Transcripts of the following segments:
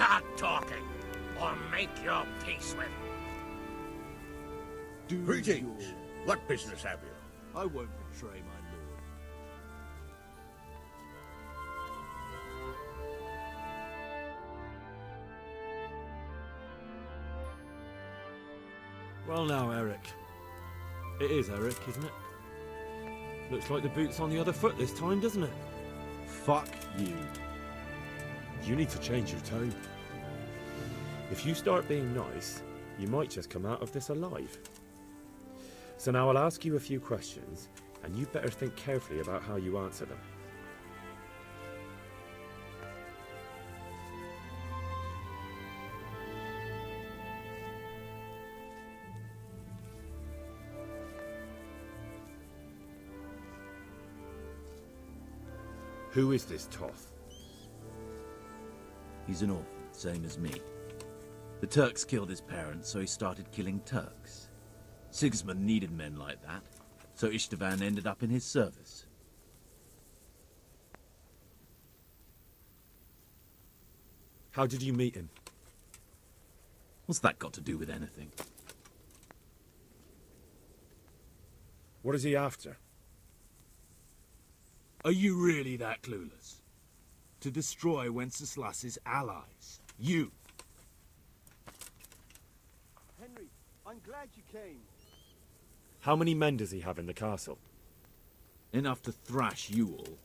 Start talking, or make your peace with me. Greetings. What business have you? I won't betray my lord. Well now, Eric. It is Eric, isn't it? Looks like the boot's on the other foot this time, doesn't it? Fuck you. You need to change your tone. If you start being nice, you might just come out of this alive. So now I'll ask you a few questions, and you better think carefully about how you answer them. Who is this Toth? He's an orphan, same as me. The Turks killed his parents, so he started killing Turks. Sigismund needed men like that, so Istvan ended up in his service. How did you meet him? What's that got to do with anything? What is he after? Are you really that clueless? To destroy Wenceslas's allies. You. Henry, I'm glad you came. How many men does he have in the castle? Enough to thrash you all.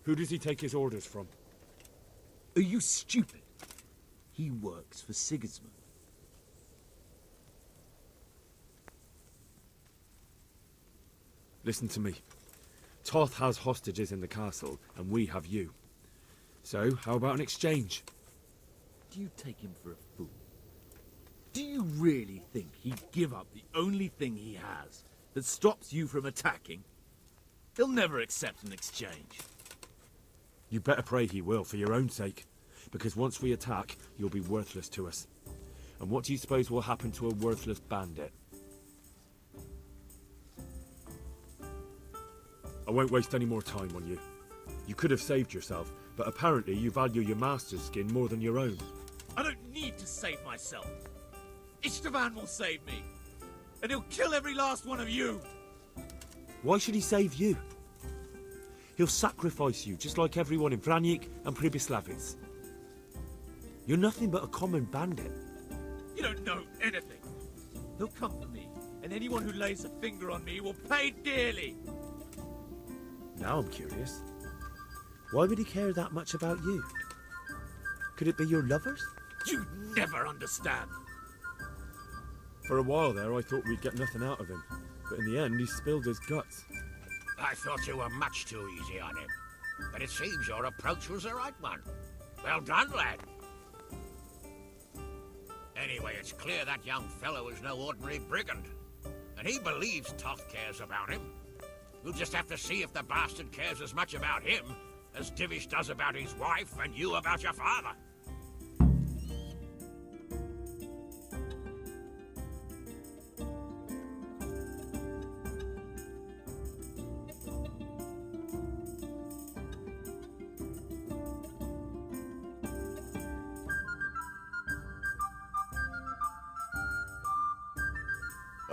Who does he take his orders from? Are you stupid? He works for Sigismund. Listen to me. Toth has hostages in the castle, and we have you. So, how about an exchange? Do you take him for a fool? Do you really think he'd give up the only thing he has that stops you from attacking? He'll never accept an exchange. You better pray he will, for your own sake. Because once we attack, you'll be worthless to us. And what do you suppose will happen to a worthless bandit? I won't waste any more time on you. You could have saved yourself, but apparently you value your master's skin more than your own. I don't need to save myself. Istvan will save me. And he'll kill every last one of you. Why should he save you? He'll sacrifice you, just like everyone in Vranic and Pribyslavitz. You're nothing but a common bandit. You don't know anything. He'll come for me, and anyone who lays a finger on me will pay dearly. Now I'm curious. Why would he care that much about you? Could it be your lovers? You never understand. For a while there, I thought we'd get nothing out of him. But in the end, he spilled his guts. I thought you were much too easy on him. But it seems your approach was the right one. Well done, lad. Anyway, it's clear that young fellow is no ordinary brigand. And he believes Toth cares about him. We'll just have to see if the bastard cares as much about him as Divish does about his wife and you about your father.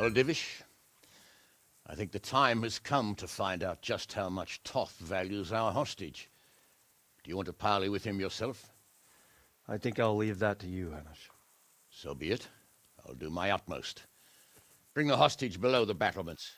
Well, Divish, I think the time has come to find out just how much Toth values our hostage. Do you want to parley with him yourself? I think I'll leave that to you, Hanish. So be it. I'll do my utmost. Bring the hostage below the battlements.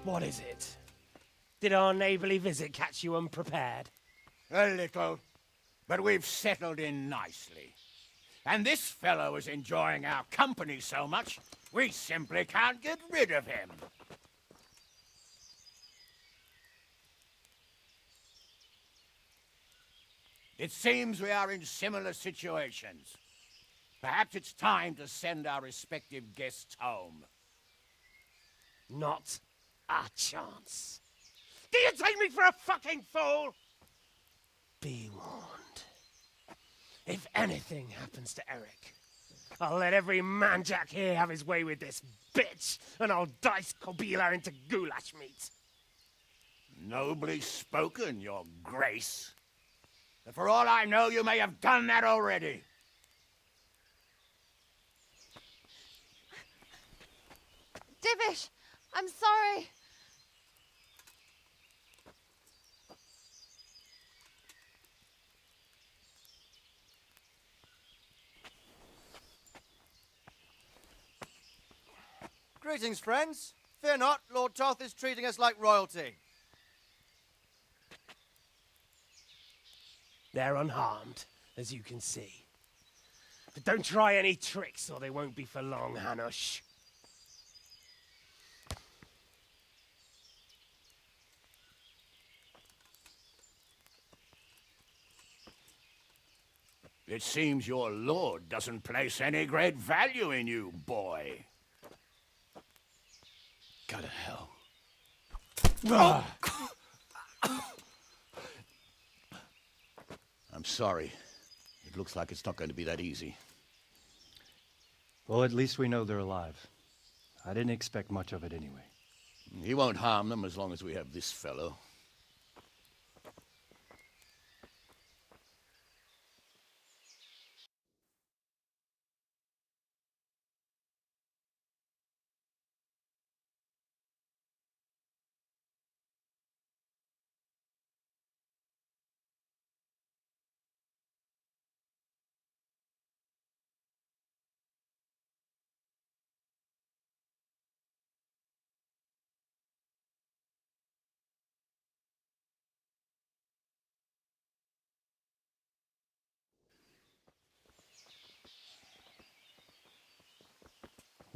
What is it? Did our neighbourly visit catch you unprepared? A little, but we've settled in nicely. And this fellow is enjoying our company so much, we simply can't get rid of him. It seems we are in similar situations. Perhaps it's time to send our respective guests home. Not a chance. Do you take me for a fucking fool? Be warned. If anything happens to Eric, I'll let every manjack here have his way with this bitch, and I'll dice Kobila into goulash meat. Nobly spoken, your grace. But for all I know, you may have done that already. Divish, I'm sorry. Greetings, friends. Fear not, Lord Toth is treating us like royalty. They're unharmed, as you can see. But don't try any tricks, or they won't be for long, Hanush. It seems your lord doesn't place any great value in you, boy. Go to hell. I'm sorry. It looks like it's not going to be that easy. Well, at least we know they're alive. I didn't expect much of it anyway. He won't harm them as long as we have this fellow.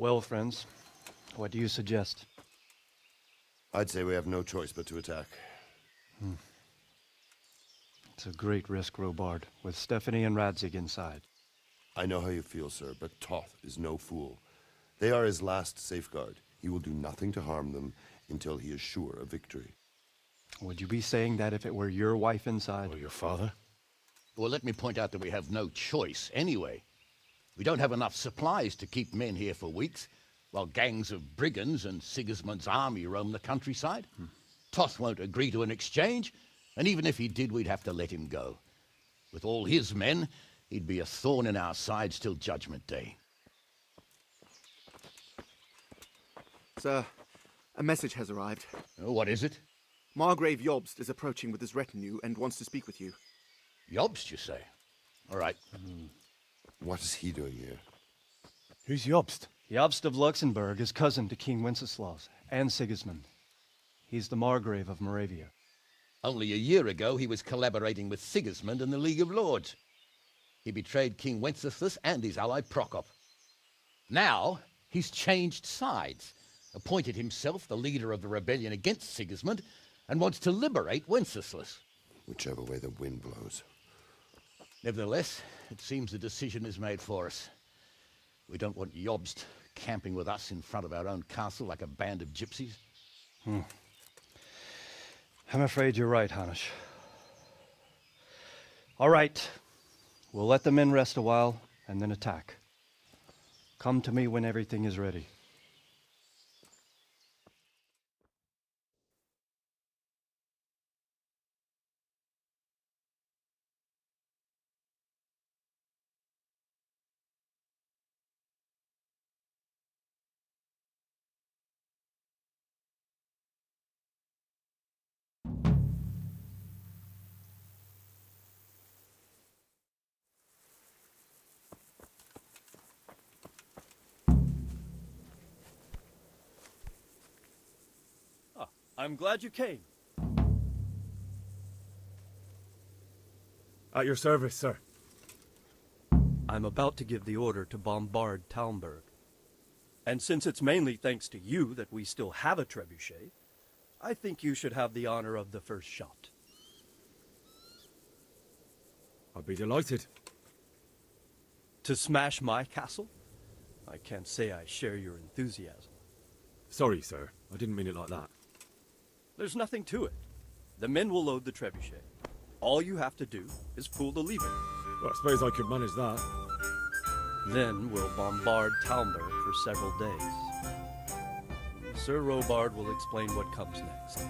Well, friends, what do you suggest? I'd say we have no choice but to attack. It's a great risk, Robard, with Stephanie and Radzig inside. I know how you feel, sir, but Toth is no fool. They are his last safeguard. He will do nothing to harm them until he is sure of victory. Would you be saying that if it were your wife inside? Or your father? Well, let me point out that we have no choice anyway. We don't have enough supplies to keep men here for weeks, while gangs of brigands and Sigismund's army roam the countryside. Toth won't agree to an exchange, and even if he did, we'd have to let him go. With all his men, he'd be a thorn in our sides till Judgment Day. Sir, a message has arrived. Oh, what is it? Margrave Jobst is approaching with his retinue and wants to speak with you. Jobst, you say? All right. What is he doing here? Who's Jobst? Jobst of Luxembourg is cousin to King Wenceslaus and Sigismund. He's the Margrave of Moravia. Only a year ago, he was collaborating with Sigismund and the League of Lords. He betrayed King Wenceslas and his ally Prokop. Now, he's changed sides, appointed himself the leader of the rebellion against Sigismund, and wants to liberate Wenceslas. Whichever way the wind blows. Nevertheless, it seems the decision is made for us. We don't want Jobst camping with us in front of our own castle like a band of gypsies. I'm afraid you're right, Hanush. All right. We'll let the men rest a while and then attack. Come to me when everything is ready. I'm glad you came. At your service, sir. I'm about to give the order to bombard Talmberg. And since it's mainly thanks to you that we still have a trebuchet, I think you should have the honor of the first shot. I'd be delighted. To smash my castle? I can't say I share your enthusiasm. Sorry, sir. I didn't mean it like that. There's nothing to it. The men will load the trebuchet. All you have to do is pull the lever. Well, I suppose I could manage that. Then we'll bombard Talmberg for several days. Sir Robard will explain what comes next.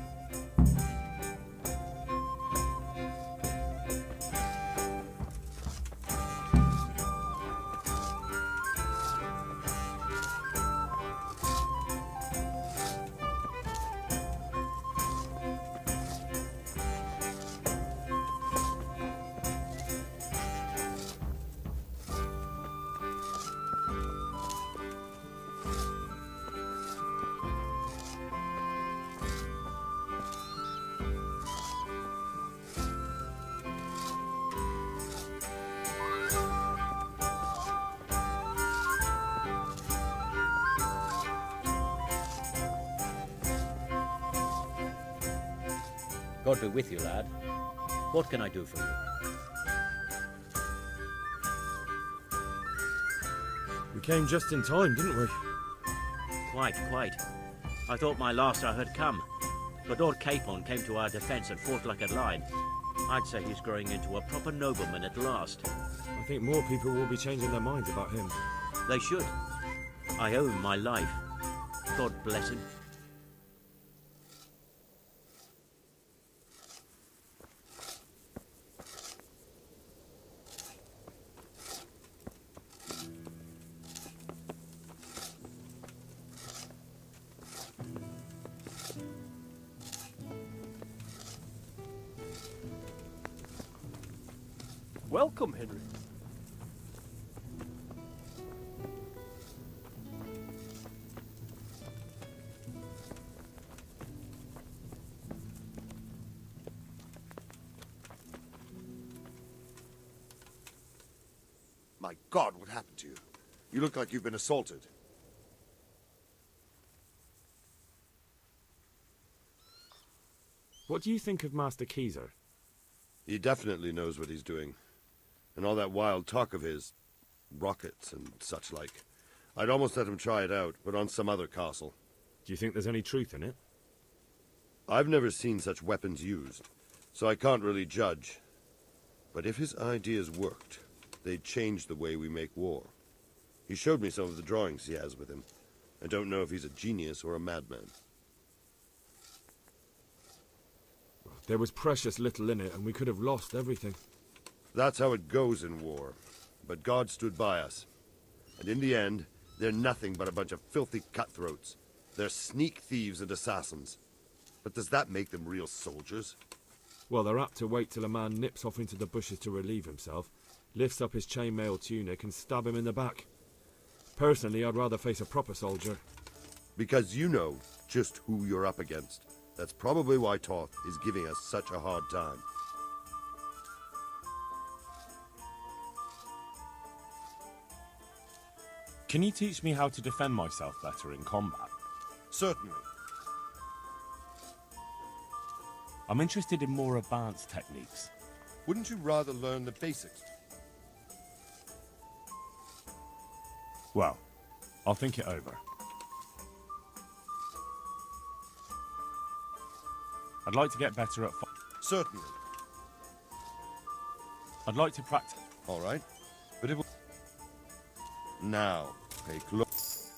God be with you, lad. What can I do for you? We came just in time, didn't we? Quite. I thought my last hour had come. But Lord Capon came to our defence and fought like a lion. I'd say he's growing into a proper nobleman at last. I think more people will be changing their minds about him. They should. I owe him my life. God bless him. Welcome, Henry. My God, what happened to you? You look like you've been assaulted. What do you think of Master Keyser? He definitely knows what he's doing. And all that wild talk of his, rockets and such like. I'd almost let him try it out, but on some other castle. Do you think there's any truth in it? I've never seen such weapons used, so I can't really judge. But if his ideas worked, they'd change the way we make war. He showed me some of the drawings he has with him. I don't know if he's a genius or a madman. There was precious little in it, and we could have lost everything. That's how it goes in war. But God stood by us. And in the end, they're nothing but a bunch of filthy cutthroats. They're sneak thieves and assassins. But does that make them real soldiers? Well, they're apt to wait till a man nips off into the bushes to relieve himself, lifts up his chainmail tunic and stab him in the back. Personally, I'd rather face a proper soldier. Because you know just who you're up against. That's probably why Toth is giving us such a hard time. Can you teach me how to defend myself better in combat? Certainly. I'm interested in more advanced techniques. Wouldn't you rather learn the basics? Well, I'll think it over. I'd like to get better at Certainly. I'd like to practice. All right. But it will... Now, pay close.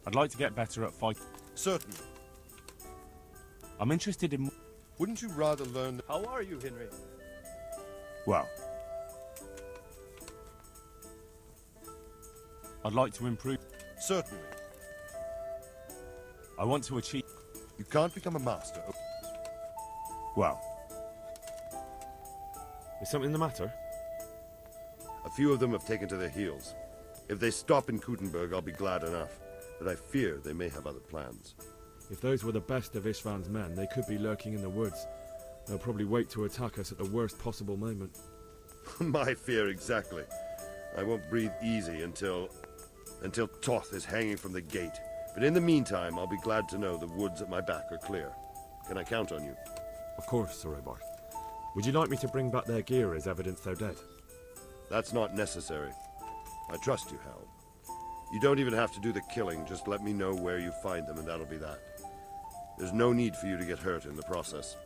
I'd like to get better at fighting. Certainly. I'm interested in... Wouldn't you rather learn the... How are you, Henry? Well, I'd like to improve. Certainly. I want to achieve... You can't become a master. Well, Is something the matter? A few of them have taken to their heels. If they stop in Kuttenberg, I'll be glad enough. But I fear they may have other plans. If those were the best of Ishvan's men, they could be lurking in the woods. They'll probably wait to attack us at the worst possible moment. My fear exactly. I won't breathe easy until Toth is hanging from the gate. But in the meantime, I'll be glad to know the woods at my back are clear. Can I count on you? Of course, Sir Eivor. Would you like me to bring back their gear as evidence they're dead? That's not necessary. I trust you, Hal. You don't even have to do the killing, just let me know where you find them and that'll be that. There's no need for you to get hurt in the process.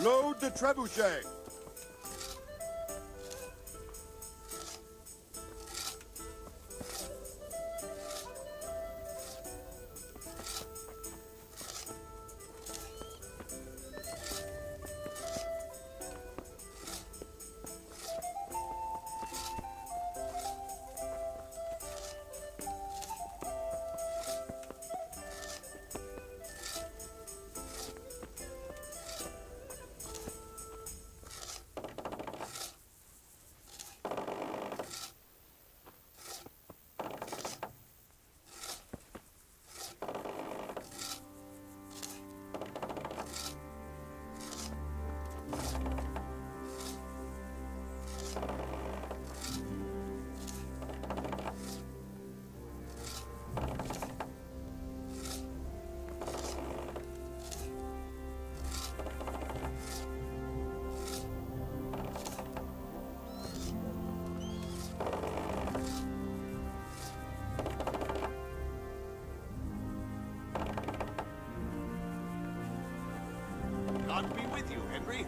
Load the trebuchet! God be with you, Henry.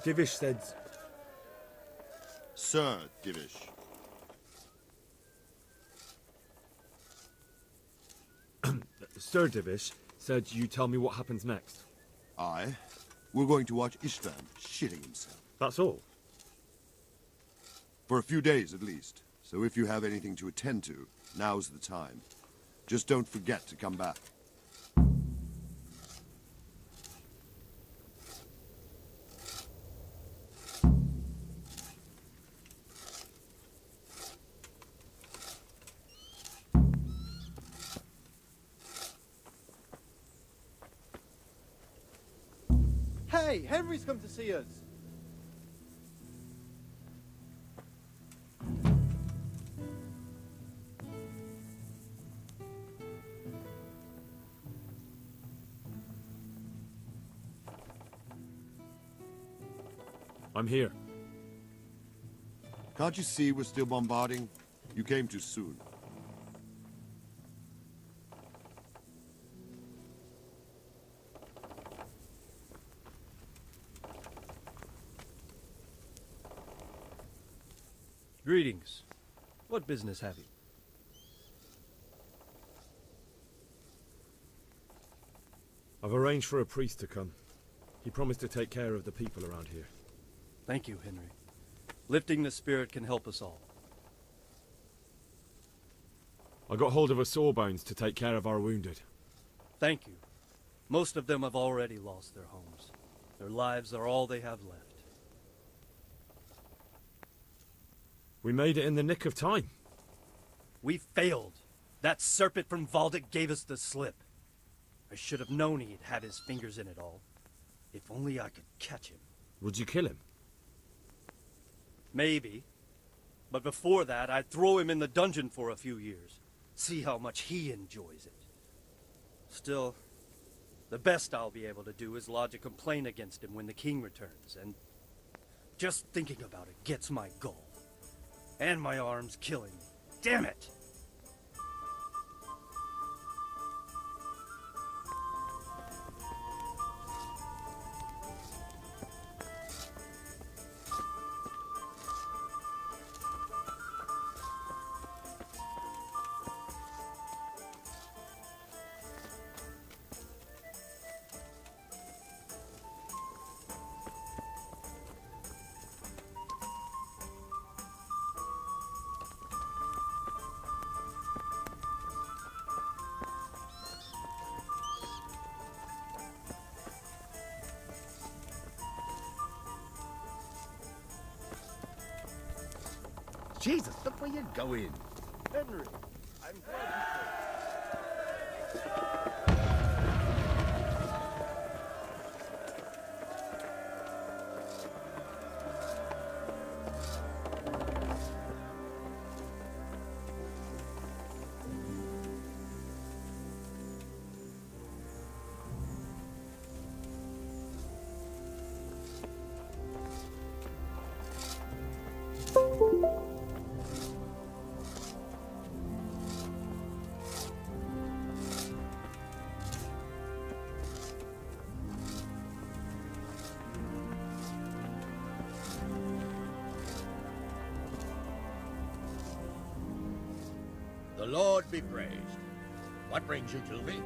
Divish said... Sir Divish. Sir Divish said you tell me what happens next. Aye. We're going to watch Istvan shitting himself. That's all? For a few days at least. So if you have anything to attend to, now's the time. Just don't forget to come back. Hey, Henry's come to see us. I'm here. Can't you see we're still bombarding? You came too soon. Greetings. What business have you? I've arranged for a priest to come. He promised to take care of the people around here. Thank you, Henry. Lifting the spirit can help us all. I got hold of a sawbones to take care of our wounded. Thank you. Most of them have already lost their homes. Their lives are all they have left. We made it in the nick of time. We failed. That serpent from Valdic gave us the slip. I should have known he'd had his fingers in it all. If only I could catch him. Would you kill him? Maybe. But before that, I'd throw him in the dungeon for a few years. See how much he enjoys it. Still, the best I'll be able to do is lodge a complaint against him when the king returns, and just thinking about it gets my gall. And my arm's killing me. Damn it! Jesus, look where you're going. Henry, I'm glad you came. The Lord be praised. What brings you to me?